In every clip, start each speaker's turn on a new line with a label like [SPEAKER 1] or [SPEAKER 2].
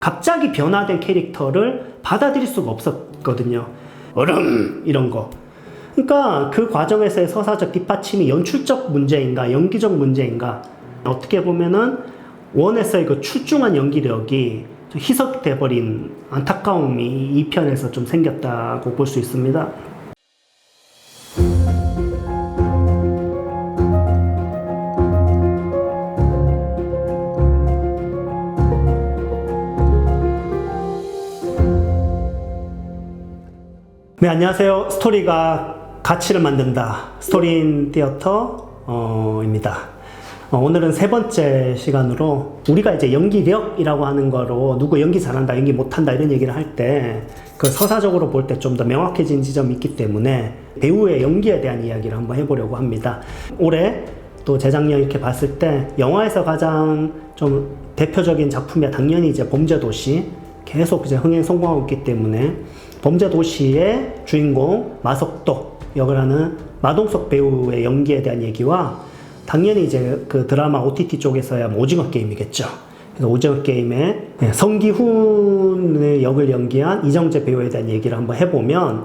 [SPEAKER 1] 갑자기 변화된 캐릭터를 받아들일 수가 없었거든요. 얼음 이런 거. 그러니까 그 과정에서의 서사적 뒷받침이 연출적 문제인가 연기적 문제인가, 어떻게 보면은 원에서의 그 출중한 연기력이 희석돼 버린 안타까움이 이 편에서 좀 생겼다고 볼 수 있습니다. 네, 안녕하세요. 스토리가 가치를 만든다. 스토리인 티어터입니다. 오늘은 세 번째 시간으로 우리가 이제 연기력이라고 하는 거로 누구 연기 잘한다, 연기 못한다 이런 얘기를 할 때 그 서사적으로 볼 때 좀 더 명확해진 지점이 있기 때문에 배우의 연기에 대한 이야기를 한번 해보려고 합니다. 올해 또 재작년 이렇게 봤을 때 영화에서 가장 좀 대표적인 작품이 당연히 이제 범죄도시, 계속 이제 흥행 성공하고 있기 때문에 범죄도시의 주인공 마석도 역을 하는 마동석 배우의 연기에 대한 얘기와, 당연히 이제 그 드라마 OTT 쪽에서야 오징어 게임이겠죠. 그래서 오징어 게임의 성기훈의 역을 연기한 이정재 배우에 대한 얘기를 한번 해보면,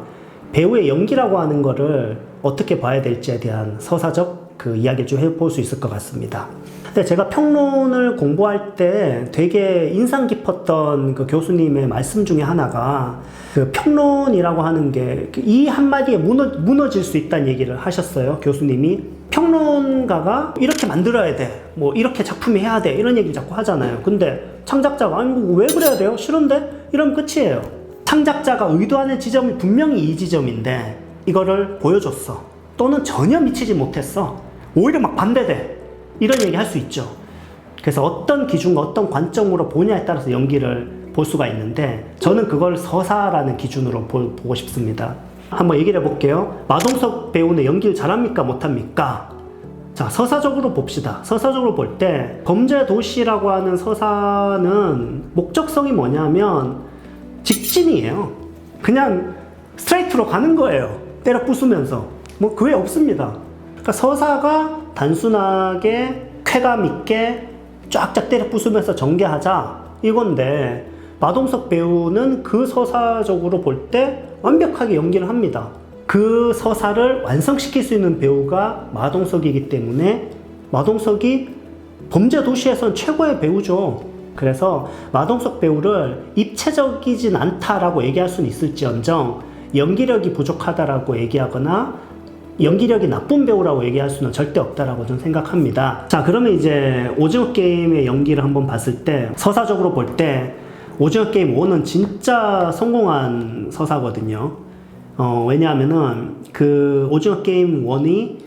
[SPEAKER 1] 배우의 연기라고 하는 거를 어떻게 봐야 될지에 대한 서사적 그 이야기를 좀 해볼 수 있을 것 같습니다. 근데 제가 평론을 공부할 때 되게 인상 깊었던 그 교수님의 말씀 중에 하나가, 그 평론이라고 하는 게 이 한마디에 무너질 수 있다는 얘기를 하셨어요. 교수님이 평론가가 이렇게 만들어야 돼, 뭐 이렇게 작품이 해야 돼, 이런 얘기를 자꾸 하잖아요. 근데 창작자가 아니 뭐 왜 그래야 돼요? 싫은데? 이러면 끝이에요. 창작자가 의도하는 지점이 분명히 이 지점인데 이거를 보여줬어, 또는 전혀 미치지 못했어, 오히려 막 반대돼, 이런 얘기 할 수 있죠. 그래서 어떤 기준과 어떤 관점으로 보냐에 따라서 연기를 볼 수가 있는데, 저는 그걸 서사라는 기준으로 보고 싶습니다. 한번 얘기를 해볼게요. 마동석 배우는 연기를 잘합니까 못합니까? 자, 서사적으로 봅시다. 서사적으로 볼 때 범죄도시라고 하는 서사는 목적성이 뭐냐면 직진이에요. 그냥 스트레이트로 가는 거예요. 때려 부수면서. 뭐 그 외 없습니다. 그러니까 서사가 단순하게 쾌감 있게 쫙쫙 때려 부수면서 전개하자 이건데, 마동석 배우는 그 서사적으로 볼 때 완벽하게 연기를 합니다. 그 서사를 완성시킬 수 있는 배우가 마동석이기 때문에 마동석이 범죄도시에선 최고의 배우죠. 그래서 마동석 배우를 입체적이진 않다라고 얘기할 수는 있을지언정 연기력이 부족하다라고 얘기하거나 연기력이 나쁜 배우라고 얘기할 수는 절대 없다라고 저는 생각합니다. 자, 그러면 이제 오징어 게임의 연기를 한번 봤을 때, 서사적으로 볼 때 오징어 게임 1은 진짜 성공한 서사거든요. 왜냐하면은 그 오징어 게임 1이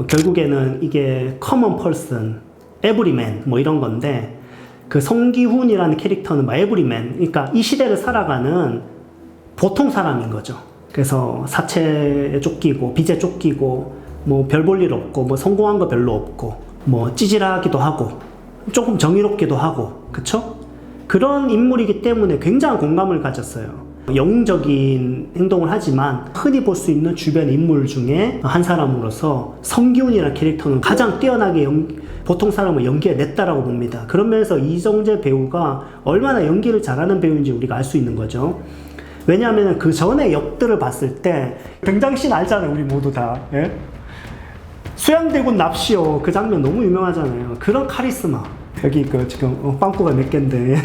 [SPEAKER 1] 결국에는 이게 common person, everyman 뭐 이런 건데, 그 성기훈이라는 캐릭터는 뭐 everyman, 그러니까 이 시대를 살아가는 보통 사람인 거죠. 그래서 사채에 쫓기고 빚에 쫓기고 뭐 별 볼 일 없고 뭐 성공한 거 별로 없고 뭐 찌질하기도 하고 조금 정의롭기도 하고, 그쵸? 그런 인물이기 때문에 굉장한 공감을 가졌어요. 영웅적인 행동을 하지만 흔히 볼 수 있는 주변 인물 중에 한 사람으로서 성기훈이라는 캐릭터는 가장 뛰어나게 보통 사람을 연기해냈다라고 봅니다. 그런 면에서 이정재 배우가 얼마나 연기를 잘하는 배우인지 우리가 알 수 있는 거죠. 왜냐하면 그 전에 역들을 봤을 때 등장씬 알잖아요, 우리 모두 다. 예? 수양대군 납시오, 그 장면 너무 유명하잖아요. 그런 카리스마, 여기 그 지금 빵꾸가 몇 개인데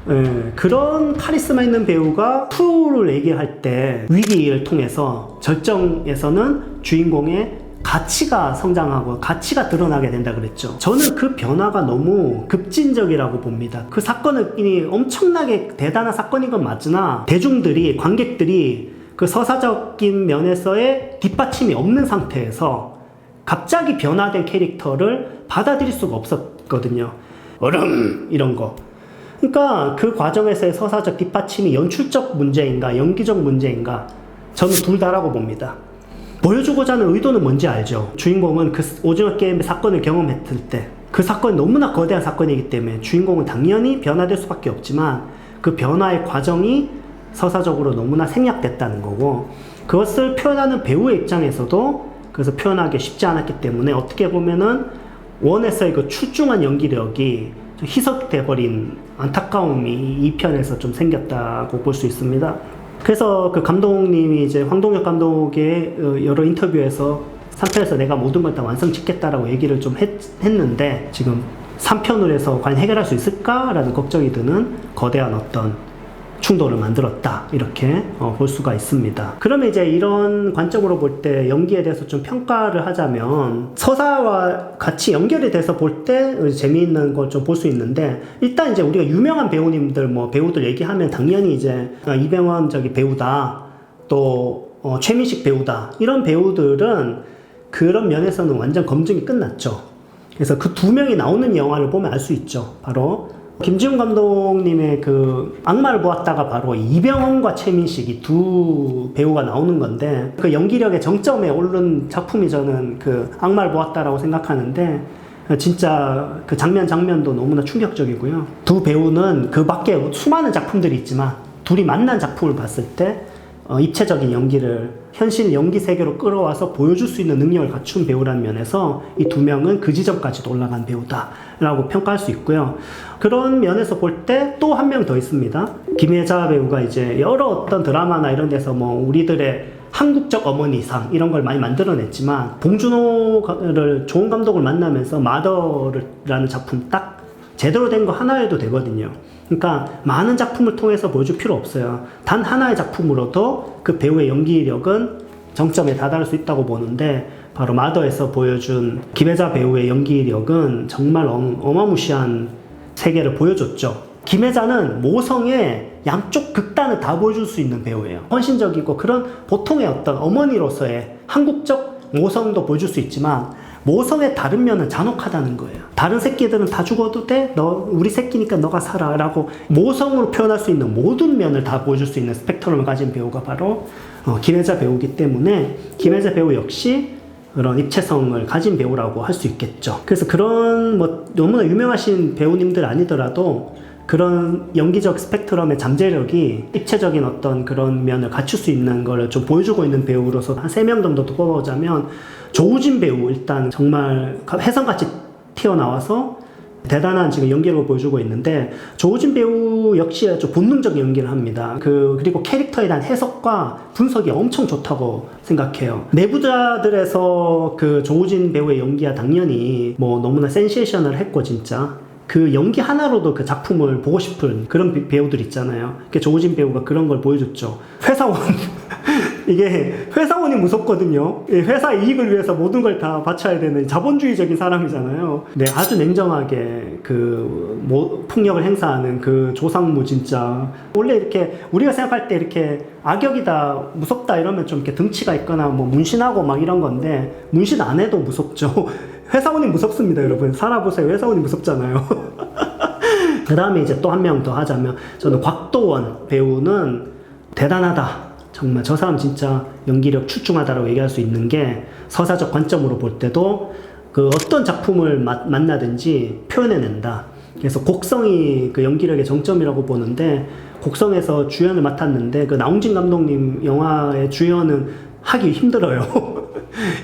[SPEAKER 1] 예, 그런 카리스마 있는 배우가 프로를 얘기할 때 위기를 통해서 절정에서는 주인공의 가치가 성장하고 가치가 드러나게 된다 그랬죠. 저는 그 변화가 너무 급진적이라고 봅니다. 그 사건이 엄청나게 대단한 사건인 건 맞으나 대중들이, 관객들이 그 서사적인 면에서의 뒷받침이 없는 상태에서 갑자기 변화된 캐릭터를 받아들일 수가 없었거든요. 얼음 이런 거. 그러니까 그 과정에서의 서사적 뒷받침이 연출적 문제인가 연기적 문제인가, 저는 둘 다라고 봅니다. 보여주고자 하는 의도는 뭔지 알죠. 주인공은 그 오징어 게임의 사건을 경험했을 때 그 사건이 너무나 거대한 사건이기 때문에 주인공은 당연히 변화될 수밖에 없지만, 그 변화의 과정이 서사적으로 너무나 생략됐다는 거고, 그것을 표현하는 배우의 입장에서도 그래서 표현하기 쉽지 않았기 때문에 어떻게 보면은 원에서의 그 출중한 연기력이 희석돼버린 안타까움이 이 편에서 좀 생겼다고 볼 수 있습니다. 그래서 그 감독님이 이제 황동혁 감독의 여러 인터뷰에서 3편에서 내가 모든 걸 다 완성짓겠다라고 얘기를 좀 했는데, 지금 3편을 해서 과연 해결할 수 있을까라는 걱정이 드는 거대한 어떤 충돌을 만들었다, 이렇게 볼 수가 있습니다. 그러면 이제 이런 관점으로 볼 때 연기에 대해서 좀 평가를 하자면, 서사와 같이 연결이 돼서 볼 때 재미있는 걸 좀 볼 수 있는데, 일단 이제 우리가 유명한 배우님들, 뭐 배우들 얘기하면 당연히 이제 이병헌 배우다, 또 최민식 배우다, 이런 배우들은 그런 면에서는 완전 검증이 끝났죠. 그래서 그 두 명이 나오는 영화를 보면 알 수 있죠. 바로 김지훈 감독님의 그 악마를 보았다가 바로 이병헌과 최민식 이 두 배우가 나오는 건데, 그 연기력의 정점에 오른 작품이 저는 그 악마를 보았다라고 생각하는데, 진짜 그 장면도 너무나 충격적이고요. 두 배우는 그 밖에 수많은 작품들이 있지만 둘이 만난 작품을 봤을 때 입체적인 연기를 현실 연기 세계로 끌어와서 보여줄 수 있는 능력을 갖춘 배우라는 면에서 이 두 명은 그 지점까지도 올라간 배우다라고 평가할 수 있고요. 그런 면에서 볼 때 또 한 명 더 있습니다. 김혜자 배우가 이제 여러 어떤 드라마나 이런 데서 뭐 우리들의 한국적 어머니상 이런 걸 많이 만들어냈지만, 봉준호를 좋은 감독을 만나면서 마더라는 작품 딱 제대로 된 거 하나 해도 되거든요. 그러니까 많은 작품을 통해서 보여줄 필요 없어요. 단 하나의 작품으로도 그 배우의 연기력은 정점에 다다를 수 있다고 보는데, 바로 마더에서 보여준 김혜자 배우의 연기력은 정말 어마무시한 세계를 보여줬죠. 김혜자는 모성의 양쪽 극단을 다 보여줄 수 있는 배우예요. 헌신적이고 그런 보통의 어떤 어머니로서의 한국적 모성도 보여줄 수 있지만, 모성의 다른 면은 잔혹하다는 거예요. 다른 새끼들은 다 죽어도 돼? 우리 새끼니까 너가 살아 라고 모성으로 표현할 수 있는 모든 면을 다 보여줄 수 있는 스펙트럼을 가진 배우가 바로 김혜자 배우이기 때문에, 김혜자 배우 역시 그런 입체성을 가진 배우라고 할 수 있겠죠. 그래서 그런 뭐 너무나 유명하신 배우님들 아니더라도 그런 연기적 스펙트럼의 잠재력이 입체적인 어떤 그런 면을 갖출 수 있는 걸 좀 보여주고 있는 배우로서 한 3명 정도 더 뽑아보자면, 조우진 배우 일단 정말 혜성같이 튀어나와서 대단한 지금 연기력을 보여주고 있는데, 조우진 배우 역시 좀 본능적인 연기를 합니다. 그리고 캐릭터에 대한 해석과 분석이 엄청 좋다고 생각해요. 내부자들에서 그 조우진 배우의 연기야 당연히 뭐 너무나 센세이션을 했고, 진짜 그 연기 하나로도 그 작품을 보고 싶은 그런 배우들 있잖아요. 조우진 배우가 그런 걸 보여줬죠. 회사원. 이게 회사원이 무섭거든요. 회사 이익을 위해서 모든 걸 다 바쳐야 되는 자본주의적인 사람이잖아요. 네, 아주 냉정하게 폭력을 행사하는 그 조상무, 진짜. 원래 이렇게 우리가 생각할 때 이렇게 악역이다, 무섭다 이러면 좀 이렇게 등치가 있거나 뭐 문신하고 막 이런 건데, 문신 안 해도 무섭죠. 회사원이 무섭습니다, 여러분. 살아보세요. 회사원이 무섭잖아요. 그 다음에 이제 또 한 명 더 하자면, 저는 곽도원 배우는 대단하다. 정말 저 사람 진짜 연기력 출중하다라고 얘기할 수 있는 게, 서사적 관점으로 볼 때도 그 어떤 작품을 만나든지 표현해낸다. 그래서 곡성이 그 연기력의 정점이라고 보는데, 곡성에서 주연을 맡았는데 그 나홍진 감독님 영화의 주연은 하기 힘들어요.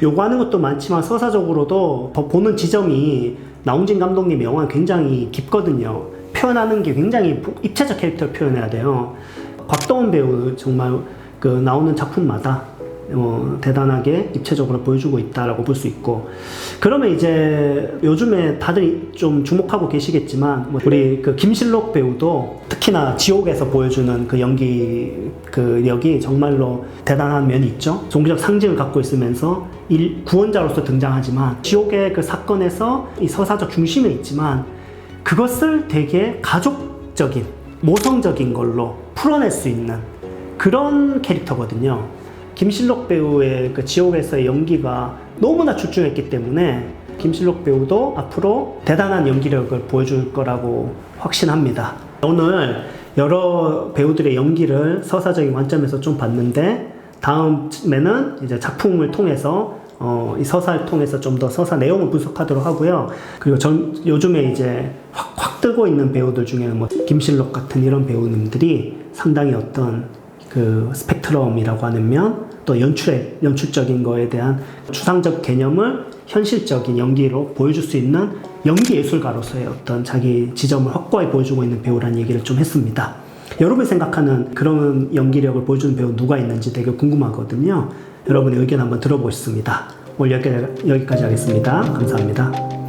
[SPEAKER 1] 요구하는 것도 많지만 서사적으로도 보는 지점이 나홍진 감독님 영화는 굉장히 깊거든요. 표현하는 게 굉장히 입체적 캐릭터를 표현해야 돼요. 곽도원 배우 정말 그 나오는 작품마다 대단하게 입체적으로 보여주고 있다라고 볼 수 있고, 그러면 이제 요즘에 다들 좀 주목하고 계시겠지만, 우리 그 김실록 배우도 특히나 지옥에서 보여주는 그 연기력이 정말로 대단한 면이 있죠. 종교적 상징을 갖고 있으면서 구원자로서 등장하지만, 지옥의 그 사건에서 이 서사적 중심에 있지만 그것을 되게 가족적인 모성적인 걸로 풀어낼 수 있는 그런 캐릭터거든요. 김실록 배우의 그 지옥에서의 연기가 너무나 출중했기 때문에 김실록 배우도 앞으로 대단한 연기력을 보여줄 거라고 확신합니다. 오늘 여러 배우들의 연기를 서사적인 관점에서 좀 봤는데, 다음에는 이제 작품을 통해서 이 서사를 통해서 좀 더 서사 내용을 분석하도록 하고요. 그리고 요즘에 이제 확 뜨고 있는 배우들 중에는 뭐 김실록 같은 이런 배우님들이 상당히 어떤 그 스펙트럼이라고 하는 면, 또 연출적인 거에 대한 추상적 개념을 현실적인 연기로 보여줄 수 있는 연기 예술가로서의 어떤 자기 지점을 확고히 보여주고 있는 배우라는 얘기를 좀 했습니다. 여러분이 생각하는 그런 연기력을 보여주는 배우 누가 있는지 되게 궁금하거든요. 여러분의 의견 한번 들어보겠습니다. 오늘 여기까지 하겠습니다. 감사합니다.